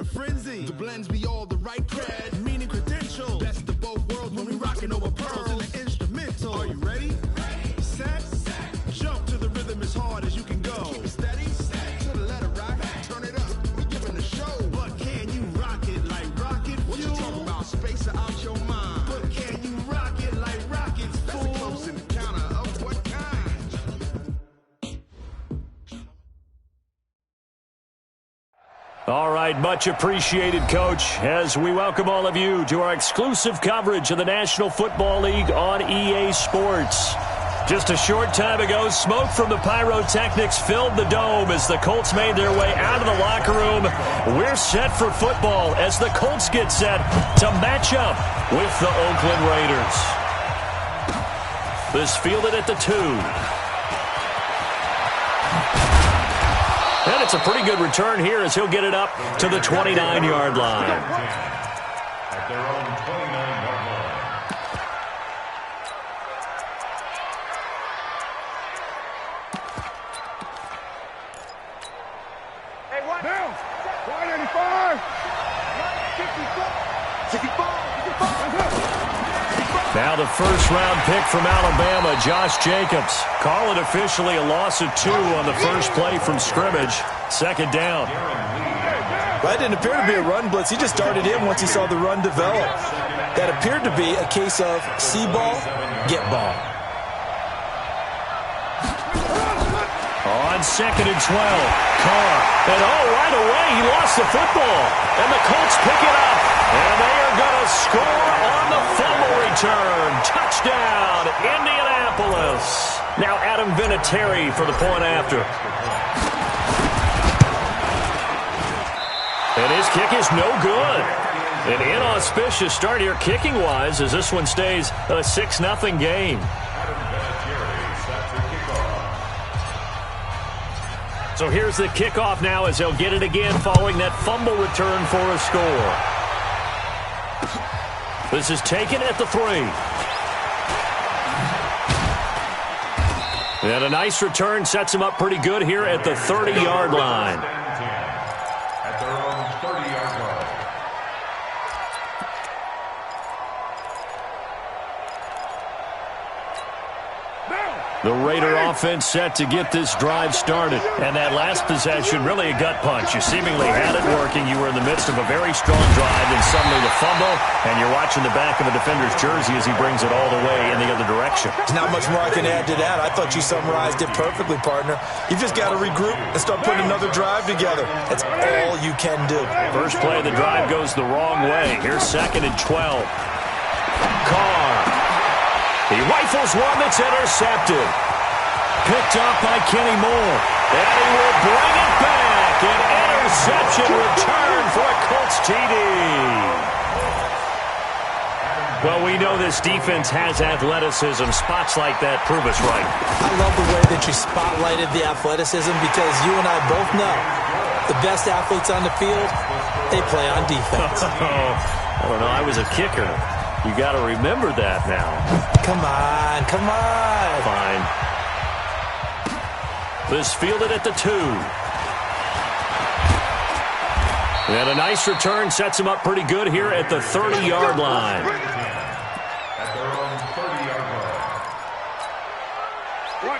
frenzy. The blends be all the right cred, meaning credentials. Best of both worlds when we rockin' over pearls in the instrumental. Are you ready? Set. Jump to the rhythm as hard as you can go. Keep it steady. To the letter right. Turn it up. We giving the show. But can you rock it like rocket fuel? What you talking about? Space out your mind. But can you rock it like rockets, fool? That's a close encounter of what kind? All right, much appreciated, Coach, as we welcome all of you to our exclusive coverage of the National Football League on EA Sports. Just a short time ago, smoke from the pyrotechnics filled the dome as the Colts made their way out of the locker room. We're set for football as the Colts get set to match up with the Oakland Raiders. This fielded at the 2. And it's a pretty good return here as he'll get it up to the 29-yard line. At their own 29-yard line. Now, 185. 55. Now the first-round pick from Alabama, Josh Jacobs. Call it officially a loss of 2 on the first play from scrimmage. Second down. That didn't appear to be a run blitz. He just darted in once he saw the run develop. That appeared to be a case of see ball, get ball. On 2nd and 12, Carr. And right away he lost the football. And the Colts pick it up. And they are going to score on the fumble return. Touchdown, Indianapolis. Now Adam Vinatieri for the point after. And his kick is no good. An inauspicious start here kicking-wise as this one stays a 6-0 game. So here's the kickoff now as they'll get it again following that fumble return for a score. This is taken at the 3. And a nice return sets him up pretty good here at the 30-yard line. At their own 30-yard line. The Raider offense set to get this drive started. And that last possession, really a gut punch. You seemingly had it working. You were in the midst of a very strong drive, and suddenly the fumble, and you're watching the back of a defender's jersey as he brings it all the way in the other direction. There's not much more I can add to that. I thought you summarized it perfectly, partner. You've just got to regroup and start putting another drive together. That's all you can do. First play of the drive goes the wrong way. Here's 2nd and 12. Carr. He rifles one that's intercepted. Picked up by Kenny Moore. And he will bring it back. An interception return for a Colts TD. Well, we know this defense has athleticism. Spots like that prove us right. I love the way that you spotlighted the athleticism because you and I both know the best athletes on the field, they play on defense. I don't know. I was a kicker. You got to remember that now. Come on, come on. Fine. This fielded at the 2. And a nice return sets him up pretty good here at the 30-yard line. At their own 30-yard line.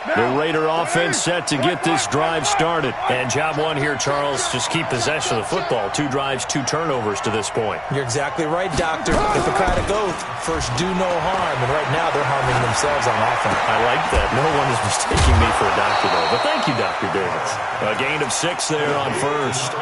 The Raider offense set to get this drive started. And job one here, Charles, just keep possession of the football. 2 drives, 2 turnovers to this point. You're exactly right, Doctor. Hippocratic oath, first do no harm. And right now they're harming themselves on offense. I like that. No one is mistaking me for a doctor, though. But thank you, Dr. Davis. A gain of 6 there on first.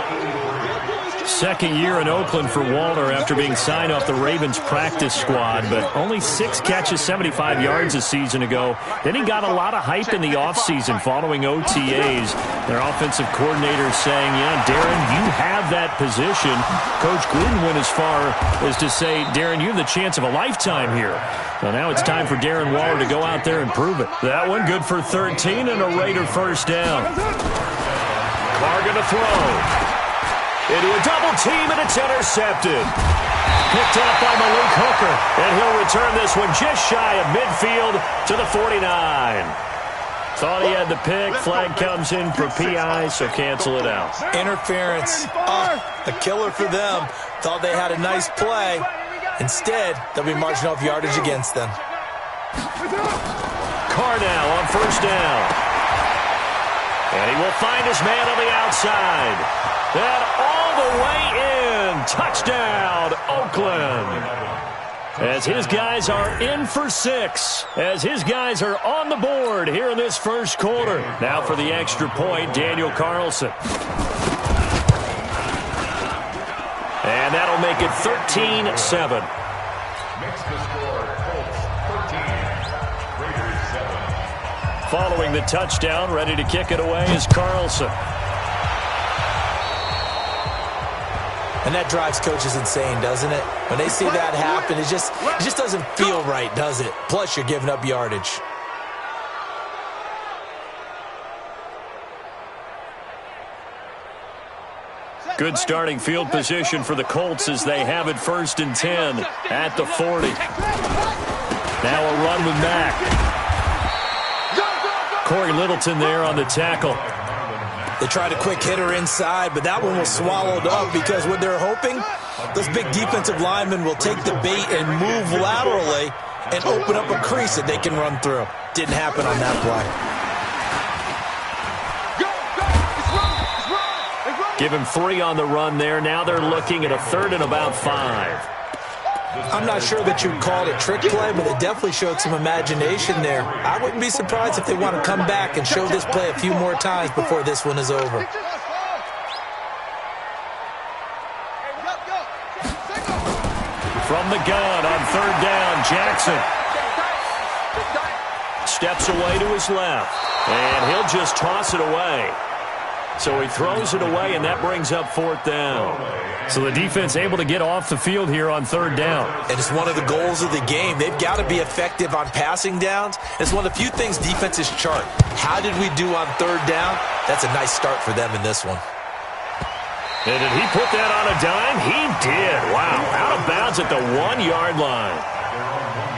Second year in Oakland for Walter after being signed off the Ravens practice squad, but only 6 catches, 75 yards a season ago. Then he got a lot of hype in the offseason following OTAs. Their offensive coordinator saying, yeah, Darren, you have that position. Coach Gruden went as far as to say, Darren, you have the chance of a lifetime here. Well, now it's time for Darren Waller to go out there and prove it. That one good for 13 and a Raider first down. Carr going to throw. Into a double team, and it's intercepted. Picked up by Malik Hooker, and he'll return this one just shy of midfield to the 49. Thought he had the pick. Flag comes in for PI, so cancel it out. Interference. A killer for them. Thought they had a nice play. Instead, they'll be marching off yardage against them. Carr now on first down. And he will find his man on the outside. And all the way in. Touchdown, Oakland. As his guys are in for 6. As his guys are on the board here in this first quarter. Now for the extra point, Daniel Carlson. And that'll make it 13-7. Makes the score Colts 13, Raiders 7. Following the touchdown, ready to kick it away is Carlson. And that drives coaches insane, doesn't it? When they see that happen, it just doesn't feel right, does it? Plus, you're giving up yardage. Good starting field position for the Colts as they have it 1st and 10 at the 40. Now a run with Mack. Corey Littleton there on the tackle. They tried a quick hitter inside, but that one was swallowed up because what they're hoping, those big defensive linemen will take the bait and move laterally and open up a crease that they can run through. Didn't happen on that play. Give him 3 on the run there. Now they're looking at a 3rd and about 5. I'm not sure that you'd call it a trick play, but it definitely showed some imagination there. I wouldn't be surprised if they want to come back and show this play a few more times before this one is over. From the gun on 3rd down, Jackson steps away to his left, and he'll just toss it away. So he throws it away, and that brings up 4th down. So the defense able to get off the field here on 3rd down. And it's one of the goals of the game. They've got to be effective on passing downs. It's one of the few things defenses chart. How did we do on 3rd down? That's a nice start for them in this one. And did he put that on a dime? He did. Wow. Out of bounds at the 1-yard line.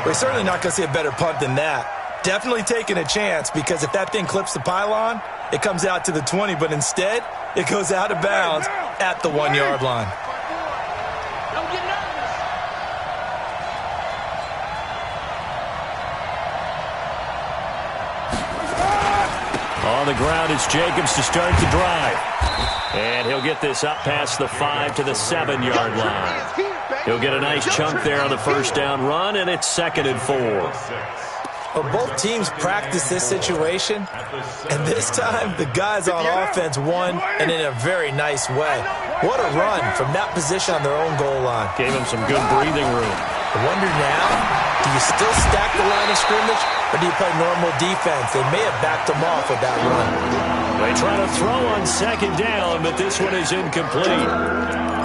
We're certainly not going to see a better punt than that. Definitely taking a chance, because if that thing clips the pylon, it comes out to the 20, but instead, it goes out of bounds at the 1-yard line. Don't get nervous. On the ground is Jacobs to start the drive. And he'll get this up past the 5 to the 7-yard line. He'll get a nice chunk there on the 1st down run, and it's 2nd and 4. Well, both teams practice this situation, and this time the guys on offense won, and in a very nice way. What a run from that position on their own goal line. Gave him some good breathing room. I wonder now, do you still stack the line of scrimmage, or do you play normal defense? They may have backed them off with that run. They try to throw on 2nd down, but this one is incomplete.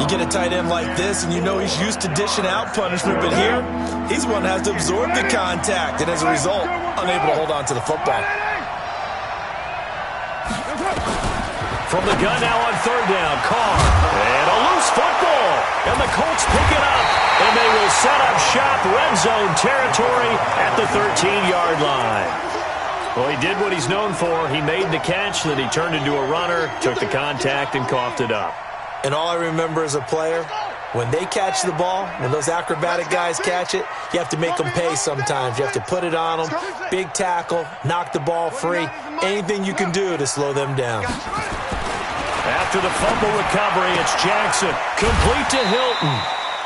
You get a tight end like this, and you know he's used to dishing out punishment, but here, he's one that has to absorb the contact, and as a result, unable to hold on to the football. From the gun now on 3rd down, Carr. And a loose football. And the Colts pick it up. And they will set up shop, red zone territory at the 13-yard line. Well, he did what he's known for. He made the catch, then he turned into a runner, took the contact, and coughed it up. And all I remember as a player, when they catch the ball, when those acrobatic guys catch it, you have to make them pay sometimes. You have to put it on them, big tackle, knock the ball free, anything you can do to slow them down. After the fumble recovery, it's Jackson. Complete to Hilton.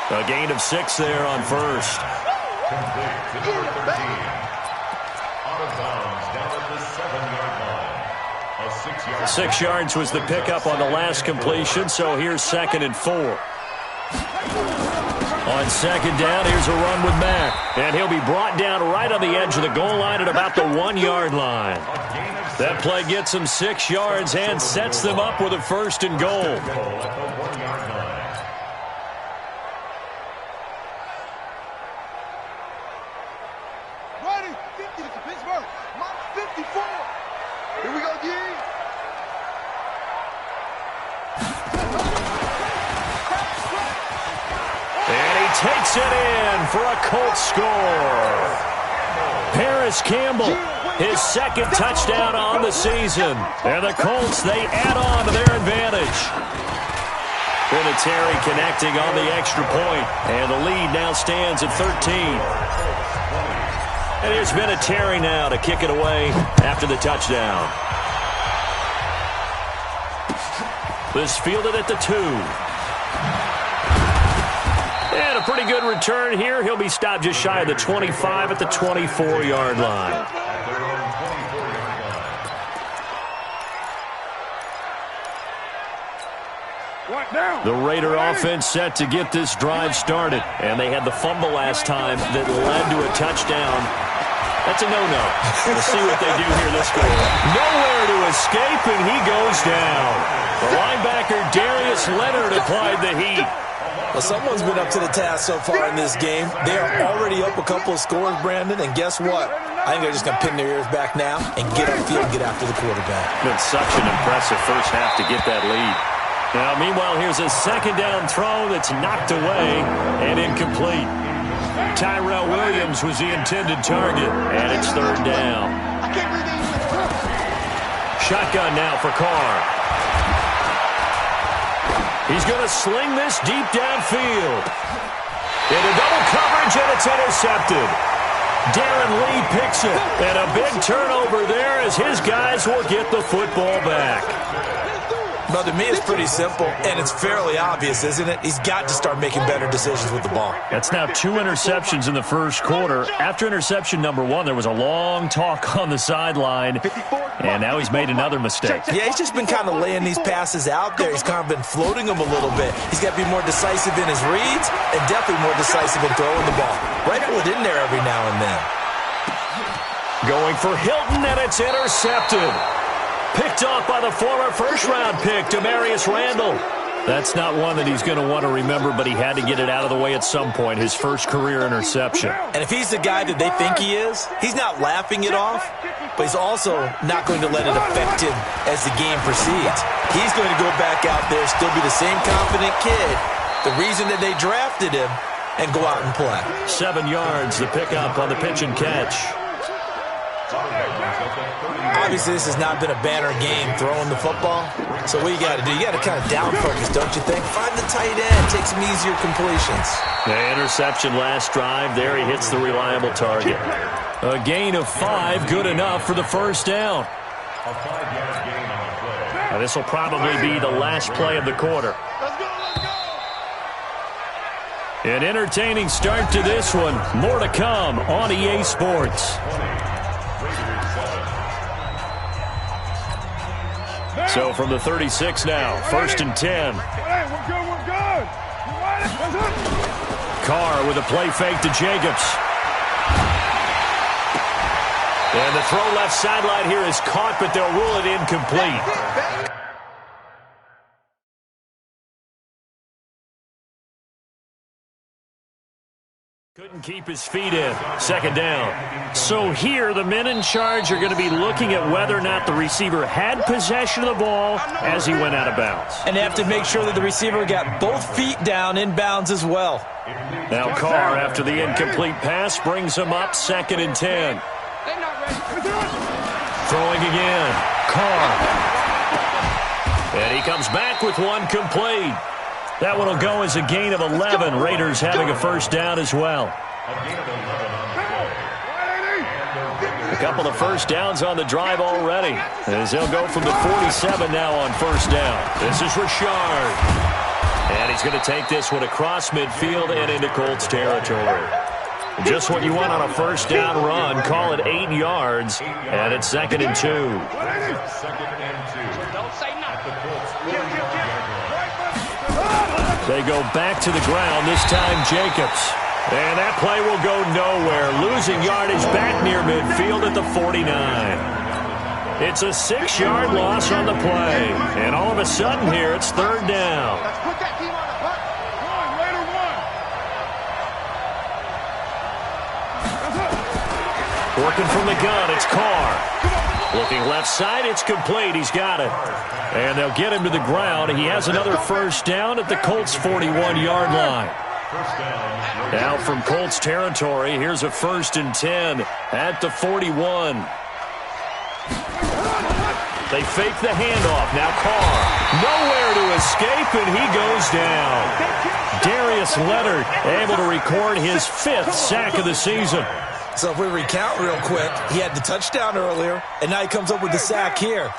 A gain of 6 there on 1st. Complete to number 13. Out of bounds down at the 7-yard line. A 6-yard. 6 yards was the pickup on the last completion, so here's 2nd and 4. On 2nd down, here's a run with Mack. And he'll be brought down right on the edge of the goal line at about the 1-yard line. That play gets them 6 yards and sets them up with a 1st and goal. At the 1-yard line. Ready? 50 to Pittsburgh. Mark 54. Here we go, D. And he takes it in for a Colts score. Paris Campbell His second touchdown on the season. And the Colts, they add on to their advantage. Vinatieri connecting on the extra point. And the lead now stands at 13. And here's Vinatieri now to kick it away after the touchdown. This fielded at the 2. And a pretty good return here. He'll be stopped just shy of the 25 at the 24-yard line. The Raider offense set to get this drive started. And they had the fumble last time that led to a touchdown. That's a no-no. We'll see what they do here this quarter. Nowhere to escape, and he goes down. The linebacker Darius Leonard applied the heat. Well, someone's been up to the task so far in this game. They are already up a couple of scores, Brandon, and guess what? I think they're just going to pin their ears back now and get upfield and get after the quarterback. Been such an impressive first half to get that lead. Now, meanwhile, here's a second down throw that's knocked away and incomplete. Tyrell Williams was the intended target, and it's third down. Shotgun now for Carr. He's going to sling this deep downfield. Into double coverage, and it's intercepted. Darren Lee picks it, and a big turnover there as his guys will get the football back. Well, to me, it's pretty simple, and it's fairly obvious, isn't it? He's got to start making better decisions with the ball. That's now 2 interceptions in the first quarter. After interception number 1, there was a long talk on the sideline, and now he's made another mistake. Yeah, he's just been kind of laying these passes out there. He's kind of been floating them a little bit. He's got to be more decisive in his reads and definitely more decisive in throwing the ball. Rifle it in there every now and then. Going for Hilton, and it's intercepted. Picked off by the former first-round pick, Demarius Randall. That's not one that he's going to want to remember, but he had to get it out of the way at some point, his first career interception. And if he's the guy that they think he is, he's not laughing it off, but he's also not going to let it affect him as the game proceeds. He's going to go back out there, still be the same confident kid, the reason that they drafted him, and go out and play. 7 yards, the pickup on the pitch and catch. Obviously, this has not been a banner game throwing the football. So what you got to do, you got to kind of down focus, don't you think? Find the tight end, take some easier completions. The interception last drive. There he hits the reliable target. A gain of 5, good enough for the first down. A 5-yard gain on the play. Now, this will probably be the last play of the quarter. An entertaining start to this one. More to come on EA Sports. So from the 36 now, 1st and 10. Carr with a play fake to Jacobs. And the throw left sideline here is caught, but they'll rule it incomplete. Couldn't keep his feet in. Second down. So here, the men in charge are going to be looking at whether or not the receiver had possession of the ball as he went out of bounds. And they have to make sure that the receiver got both feet down in bounds as well. Now Carr, after the incomplete pass, brings him up 2nd and 10. Throwing again. Carr. And he comes back with one complete. That one will go as a gain of 11. Raiders having a first down as well. A couple of first downs on the drive already, as they'll go from the 47 now on first down. This is Richard. And he's going to take this one across midfield and into Colts territory. Just what you want on a first down run. Call it 8 yards, and it's 2nd and 2. Don't say nothing. They go back to the ground, this time Jacobs. And that play will go nowhere. Losing yardage back near midfield at the 49. It's a 6-yard loss on the play. And all of a sudden here, it's third down. Let's put that team on the punt. Working from the gun, it's Carr. Looking left side, it's complete. He's got it. And they'll get him to the ground. He has another first down at the Colts' 41-yard line. Now from Colts territory, here's a 1st and 10 at the 41. They fake the handoff. Now Carr. Nowhere to escape, and he goes down. Darius Leonard able to record his 5th sack of the season. So if we recount real quick, he had the touchdown earlier, and now he comes up with the sack here.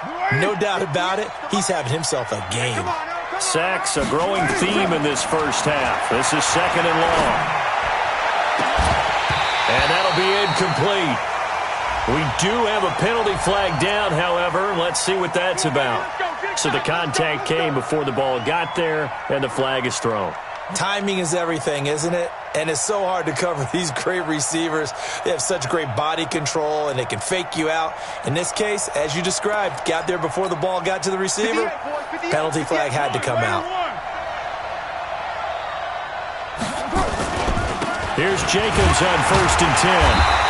No doubt about it, he's having himself a game. Sacks, a growing theme in this first half. This is 2nd and long. And that'll be incomplete. We do have a penalty flag down, however. Let's see what that's about. So the contact came before the ball got there, and the flag is thrown. Timing is everything, isn't it? And it's so hard to cover these great receivers. They have such great body control, and they can fake you out. In this case, as you described, got there before the ball got to the receiver. Penalty flag had to come out. Here's Jacobs on 1st and 10.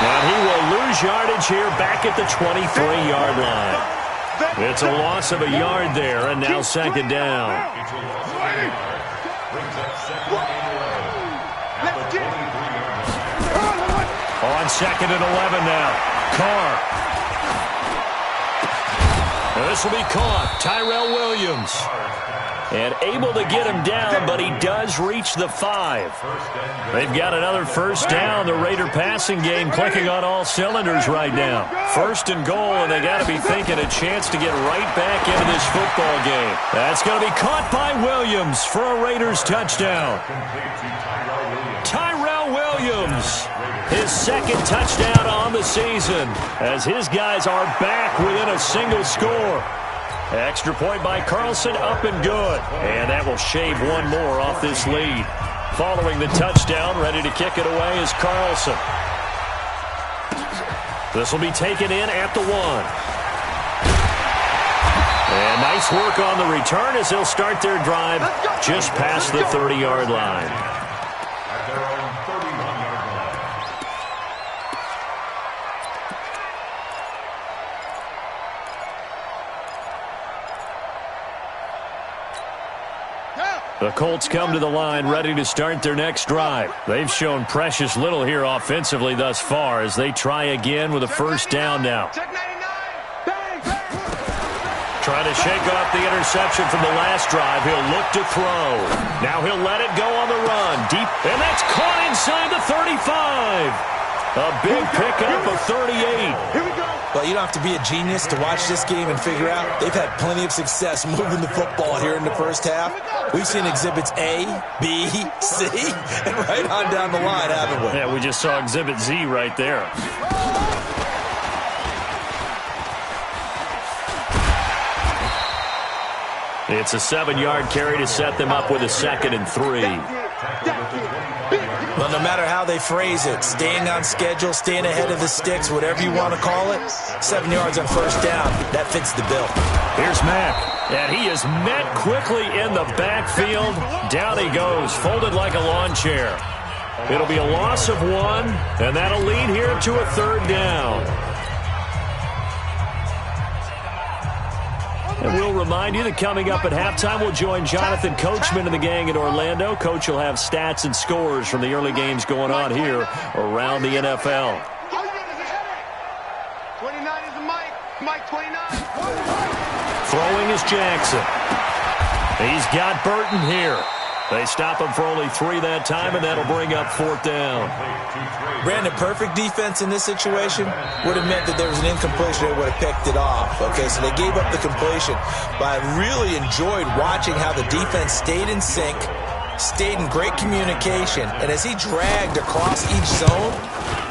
Now he will lose yardage here back at the 23-yard line. It's a loss of a yard there, and now 2nd down. On 2nd and 11 now. Carr. This will be caught. Tyrell Williams. And able to get him down, but he does reach the 5. They've got another 1st down. The Raider passing game clicking on all cylinders right now. 1st and goal, and they got to be thinking a chance to get right back into this football game. That's going to be caught by Williams for a Raiders touchdown. Tyrell Williams, his 2nd touchdown on the season, as his guys are back within a single score. Extra point by Carlson, up and good. And that will shave one more off this lead. Following the touchdown, ready to kick it away is Carlson. This will be taken in at the 1. And nice work on the return as they'll start their drive just past the 30-yard line. The Colts come to the line ready to start their next drive. They've shown precious little here offensively thus far as they try again with a 1st down now. Trying to shake off the interception from the last drive. He'll look to throw. Now he'll let it go on the run. Deep, and that's caught inside the 35. A big pickup of 38. Here we go. Well, you don't have to be a genius to watch this game and figure out they've had plenty of success moving the football here in the first half. We've seen exhibits A, B, C, and right on down the line, haven't we? Yeah, we just saw exhibit Z right there. It's a 7-yard carry to set them up with a 2nd and 3. Well, no matter how they phrase it, staying on schedule, staying ahead of the sticks, whatever you want to call it, 7 yards on 1st down, that fits the bill. Here's Mack, and he is met quickly in the backfield. Down he goes, folded like a lawn chair. It'll be a loss of 1, and that'll lead here to a 3rd down. And we'll remind you that coming up at halftime, we'll join Jonathan Coachman and the gang in Orlando. Coach will have stats and scores from the early games going on here around the NFL. 29 is Mike 29. Throwing is Jackson. He's got Burton here. They stop him for only 3 that time, and that'll bring up 4th down. Brandon, perfect defense in this situation would have meant that there was an incompletion. They would have picked it off. Okay, so they gave up the completion. But I really enjoyed watching how the defense stayed in sync, stayed in great communication, and as he dragged across each zone,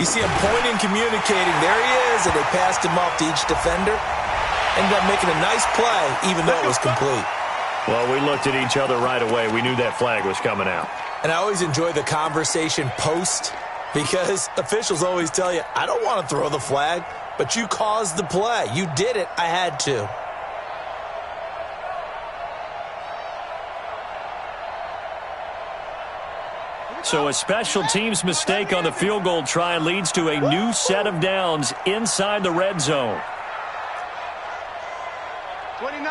you see him pointing, communicating. There he is, and they passed him off to each defender. Ended up making a nice play, even though it was complete. Well, we looked at each other right away. We knew that flag was coming out. And I always enjoy the conversation post because officials always tell you, I don't want to throw the flag, but you caused the play. You did it. I had to. So a special teams mistake on the field goal try leads to a new set of downs inside the red zone. 29.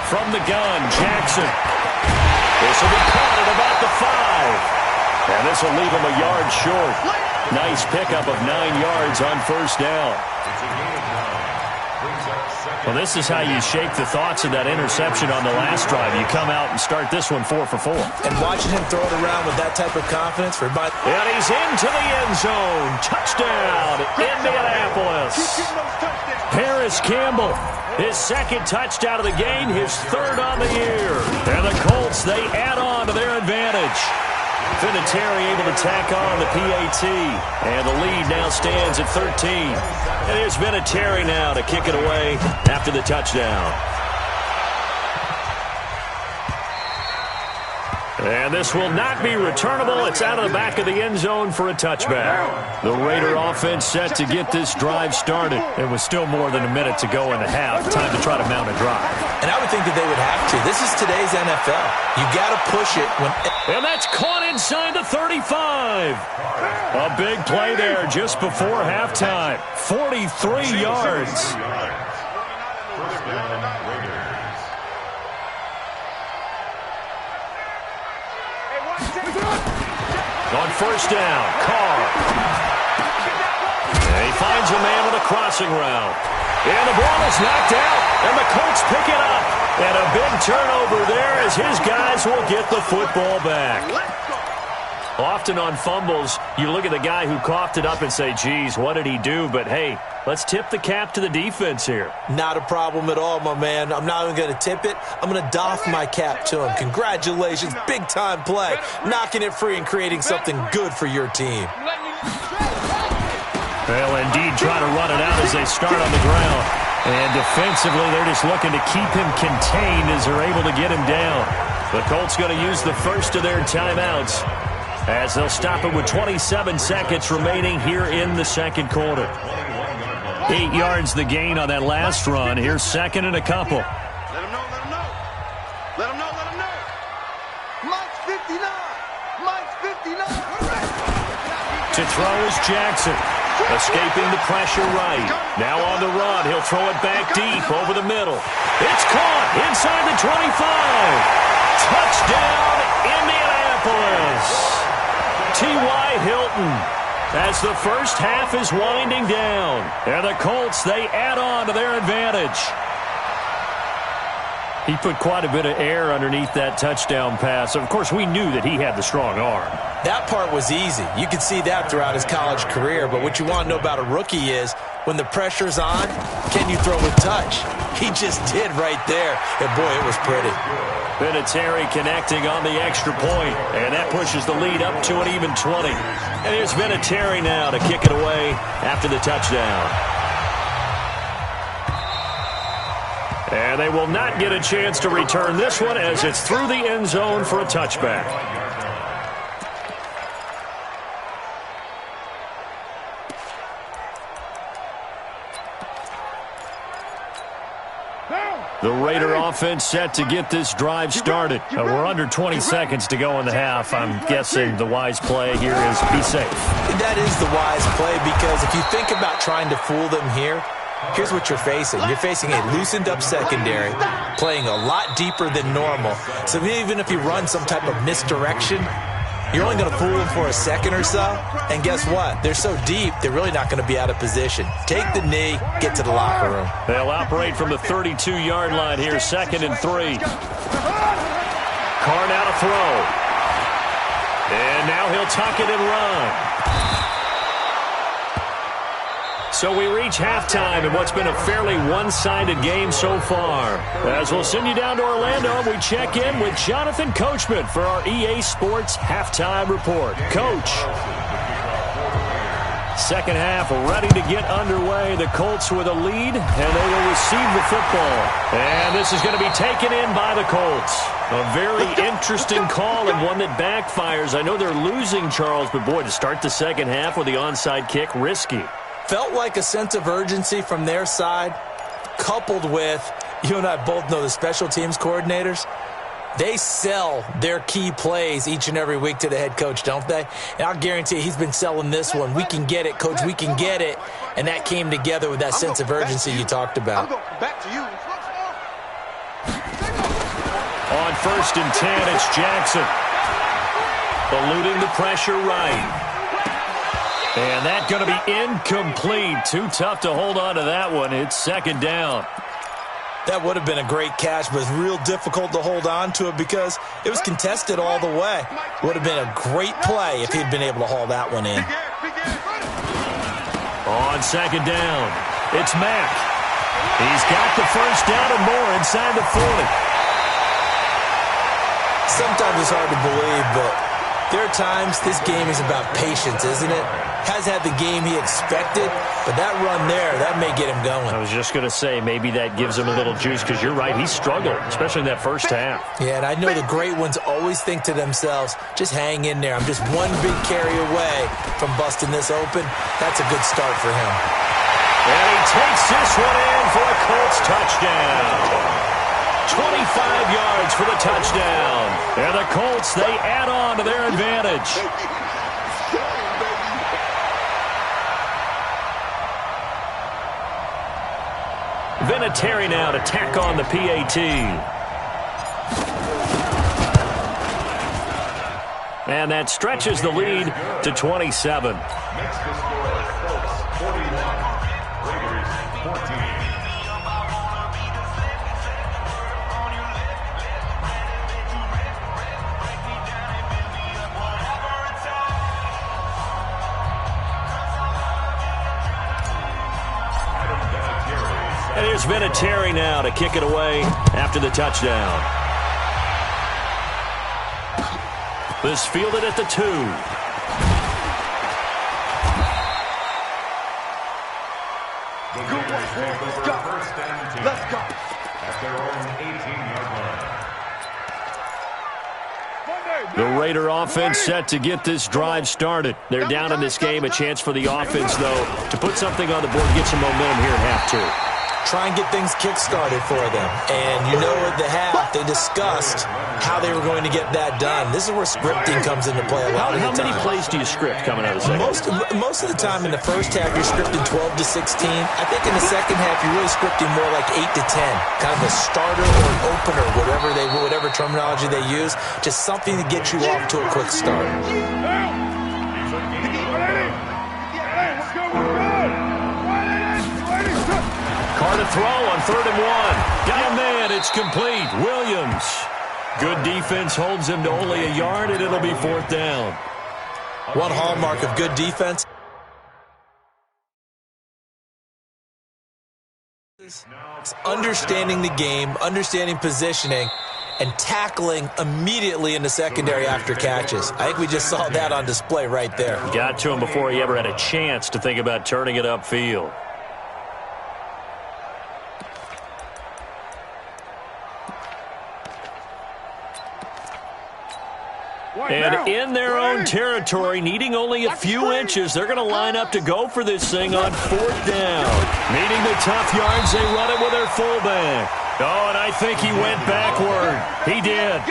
From the gun, Jackson. This will be caught at about the 5. And this will leave him a yard short. Nice pickup of 9 yards on 1st down. It's a gain of 9. Brings up Well, this is how you shake the thoughts of that interception on the last drive. You come out and start this one 4 for 4. And watching him throw it around with that type of confidence. And he's into the end zone. Touchdown, Indianapolis. Harris Campbell, his second touchdown of the game, his third on the year. And the Colts, they add on to their advantage. Vinatieri able to tack on the PAT. And the lead now stands at 13. And here's Vinatieri now to kick it away after the touchdown. And this will not be returnable. It's out of the back of the end zone for a touchback. The Raider offense set to get this drive started. It was still more than a minute to go in the half. Time to try to mount a drive. And I would think that they would have to. This is today's NFL. You got to push it when. And that's caught inside the 35. A big play there just before halftime. 43 yards. On first down, Carr. And he finds a man with a crossing route. And the ball is knocked out, and the Colts pick it up. And a big turnover there as his guys will get the football back. Often on fumbles, you look at the guy who coughed it up and say, geez, what did he do? But, hey, let's tip the cap to the defense here. Not a problem at all, my man. I'm not even going to tip it. I'm going to doff my cap to him. Congratulations. Big-time play. Knocking it free and creating something good for your team. They'll indeed try to run it out as they start on the ground. And defensively, they're just looking to keep him contained as they're able to get him down. The Colts going to use the first of their timeouts as they'll stop it with 27 seconds remaining here in the second quarter. 8 yards the gain on that last run. Here's second and a couple. Let him know, let him know. Let him know, let him know. Mike's 59. Mike's 59. To throw is Jackson. Escaping the pressure right. Now on the run. He'll throw it back deep over the middle. It's caught inside the 25. Touchdown, Indianapolis. T.Y. Hilton as the first half is winding down. And the Colts, they add on to their advantage. He put quite a bit of air underneath that touchdown pass. Of course, we knew that he had the strong arm. That part was easy. You could see that throughout his college career. But what you want to know about a rookie is when the pressure's on, can you throw with touch? He just did right there. And, boy, it was pretty. Vinatieri connecting on the extra point, and that pushes the lead up to an even 20. And here's Vinatieri now to kick it away after the touchdown. And they will not get a chance to return this one as it's through the end zone for a touchback. The Raider offense set to get this drive started. We're under 20 seconds to go in the half. I'm guessing the wise play here is be safe. That is the wise play because if you think about trying to fool them here, here's what you're facing. You're facing a loosened up secondary, playing a lot deeper than normal. So even if you run some type of misdirection, you're only going to fool them for a second or so. And guess what? They're so deep, they're really not going to be out of position. Take the knee, get to the locker room. They'll operate from the 32-yard line here, 2nd and 3. Carr now to throw. And now he'll tuck it and run. So we reach halftime in what's been a fairly one-sided game so far. As we'll send you down to Orlando, we check in with Jonathan Coachman for our EA Sports Halftime Report. Coach. Second half ready to get underway. The Colts with a lead, and they will receive the football. And this is going to be taken in by the Colts. A very interesting call and one that backfires. I know they're losing, Charles, but boy, to start the second half with the onside kick, risky. Felt like a sense of urgency from their side, coupled with, you and I both know the special teams coordinators, they sell their key plays each and every week to the head coach, don't they? And I'll guarantee you he's been selling this one. We can get it, coach, we can get it. And that came together with that sense of urgency you talked about. I'm going back to you. On 1st and 10, it's Jackson. Eluding the pressure right. And that's going to be incomplete. Too tough to hold on to that one. It's second down. That would have been a great catch, but it's real difficult to hold on to it because it was contested all the way. Would have been a great play if he'd been able to haul that one in. On second down, it's Mack. He's got the first down and more inside the 40. Sometimes it's hard to believe, but there are times this game is about patience, isn't it? Has had the game he expected, but that run there, that may get him going. I was just going to say, maybe that gives him a little juice, because you're right, he struggled, especially in that first half. Yeah, and I know the great ones always think to themselves, just hang in there. I'm just one big carry away from busting this open. That's a good start for him. And he takes this one in for a Colts touchdown. 25 yards for the touchdown. And the Colts, they add on to their advantage. Vinatieri now to tack on the PAT. And that stretches the lead to 27. Next to score is Colts 41, Raiders 14. And here's Vinatieri now to kick it away after the touchdown. This fielded at the 2. The Raiders take over first and 10. Let's go. At their own 18-yard line. The Raider offense set to get this drive started. They're down in this game. A chance for the offense, though, to put something on the board, get some momentum here at half 2. Try and get things kick-started for them. And you know at the half, they discussed how they were going to get that done. This is where scripting comes into play a lot of the time. How many plays do you script coming out of the second? Most of the time in the first half, you're scripting 12 to 16. I think in the second half, you're really scripting more like 8 to 10. Kind of a starter or an opener, whatever terminology they use. Just something to get you off to a quick start. Carr to throw on 3rd and 1. Got a man. It's complete. Williams. Good defense holds him to only a yard, and it'll be 4th down. One hallmark of good defense is understanding the game, understanding positioning, and tackling immediately in the secondary after catches. I think we just saw that on display right there. Got to him before he ever had a chance to think about turning it upfield. And in their own territory, needing only a few inches, they're going to line up to go for this thing on 4th down. Needing the tough yards, they run it with their fullback. Oh, and I think he went backward. He did.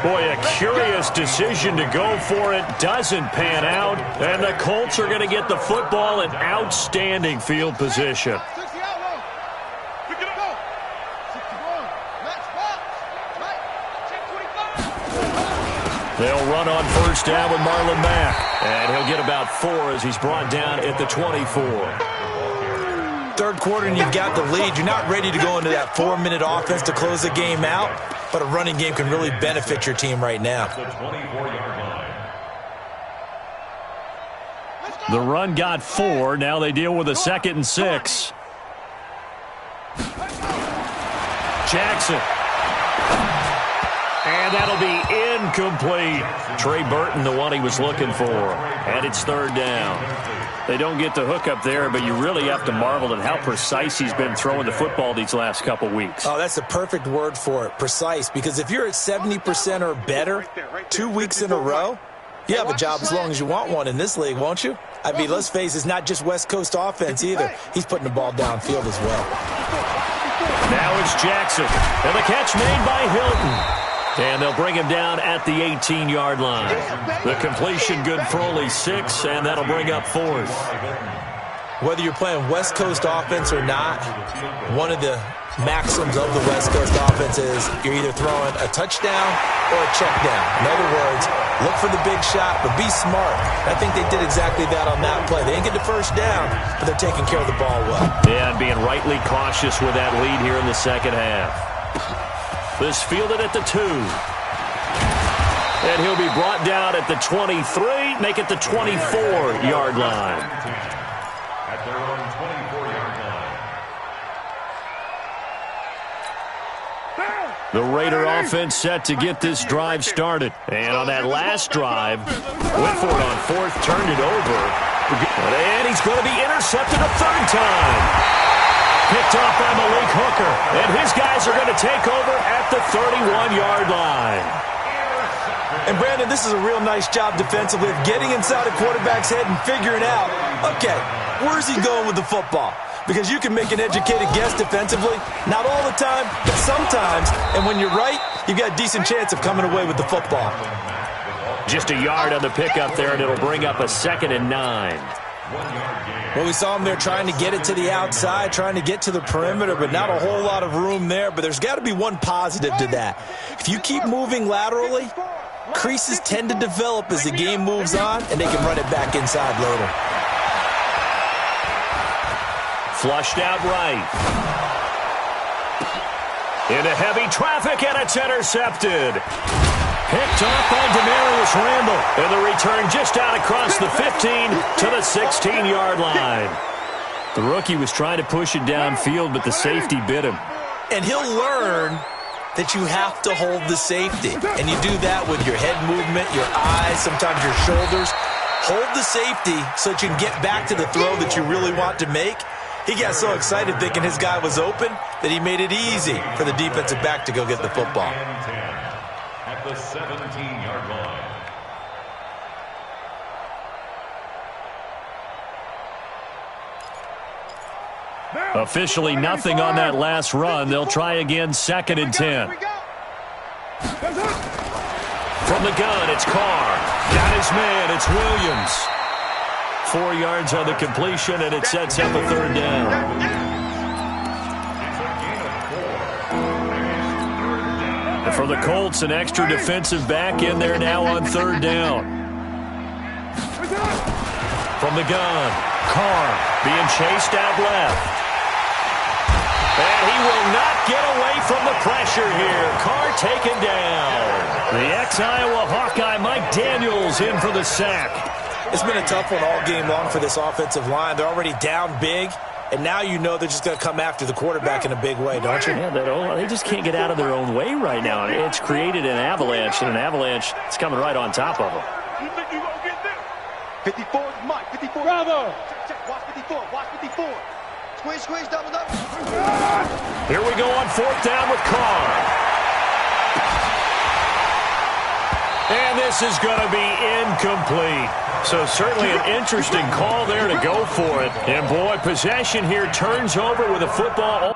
Boy, a curious decision to go for it. Doesn't pan out. And the Colts are going to get the football in outstanding field position. They'll run on 1st down with Marlon Mack. And he'll get about 4 as he's brought down at the 24. 3rd quarter and you've got the lead. You're not ready to go into that 4-minute offense to close the game out, but a running game can really benefit your team right now. The 24-yard line. The run got 4. Now they deal with a 2nd and 6. Jackson. And that'll be incomplete. Trey Burton, the one he was looking for. And it's 3rd down. They don't get the hook up there, but you really have to marvel at how precise he's been throwing the football these last couple weeks. Oh, that's the perfect word for it, precise. Because if you're at 70% or better 2 weeks in a row, you have a job as long as you want one in this league, won't you? I mean, let's face it, it's not just West Coast offense either. He's putting the ball downfield as well. Now it's Jackson. And the catch made by Hilton. And they'll bring him down at the 18-yard line. The completion good for only 6, and that'll bring up 4th. Whether you're playing West Coast offense or not, one of the maxims of the West Coast offense is you're either throwing a touchdown or a check down. In other words, look for the big shot, but be smart. I think they did exactly that on that play. They didn't get the first down, but they're taking care of the ball well. Yeah, and being rightly cautious with that lead here in the second half. This fielded at the 2. And he'll be brought down at the 23, make it the 24-yard line. At their own 24-yard line. The Raider offense set to get this drive started. And on that last drive, went for it on 4th, turned it over. And he's going to be intercepted a 3rd time. Picked off by Malik Hooker. And his guys are going to take over at the 31-yard line. And, Brandon, this is a real nice job defensively of getting inside a quarterback's head and figuring out, okay, where's he going with the football? Because you can make an educated guess defensively. Not all the time, but sometimes. And when you're right, you've got a decent chance of coming away with the football. Just a yard on the pickup there, and it'll bring up a 2nd and 9. Well, we saw him there trying to get it to the outside, trying to get to the perimeter, but not a whole lot of room there. But there's got to be one positive to that. If you keep moving laterally, creases tend to develop as the game moves on, and they can run it back inside later. Flushed out right. Into heavy traffic, and it's intercepted. Picked off by Demarius Randall. And the return just out across the 15 to the 16-yard line. The rookie was trying to push it downfield, but the safety bit him. And he'll learn that you have to hold the safety. And you do that with your head movement, your eyes, sometimes your shoulders. Hold the safety so that you can get back to the throw that you really want to make. He got so excited thinking his guy was open that he made it easy for the defensive back to go get the football. At the 17-yard line. Officially nothing on that last run. They'll try again, 2nd and 10. From the gun, it's Carr. Got his man, it's Williams. 4 yards on the completion, and it sets up a 3rd down. And for the Colts, an extra defensive back in there now on 3rd down. From the gun, Carr being chased out left. And he will not get away from the pressure here. Carr taken down. The ex-Iowa Hawkeye Mike Daniels in for the sack. It's been a tough one all game long for this offensive line. They're already down big, and now you know they're just going to come after the quarterback in a big way, don't you? Yeah, they just can't get out of their own way right now. It's created an avalanche, and an avalanche is coming right on top of them. You think you gonna get this? 54 is Mike. 54. Bravo. Check. Watch 54. Watch 54. Squeeze, double. Here we go on 4th down with Carr. And this is going to be incomplete. So certainly an interesting call there to go for it. And boy, possession here turns over with a football.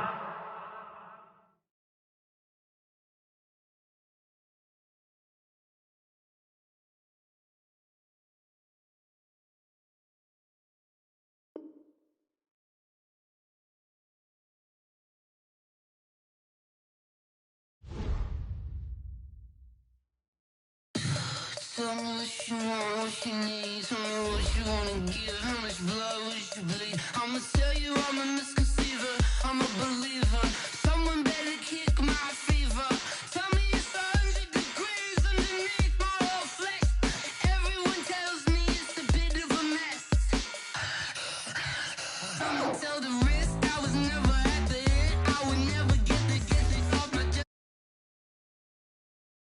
Tell me what you want, what you need. Tell me what you wanna give. How much blood would you bleed? I'ma tell you I'm a misconceiver. I'm a believer.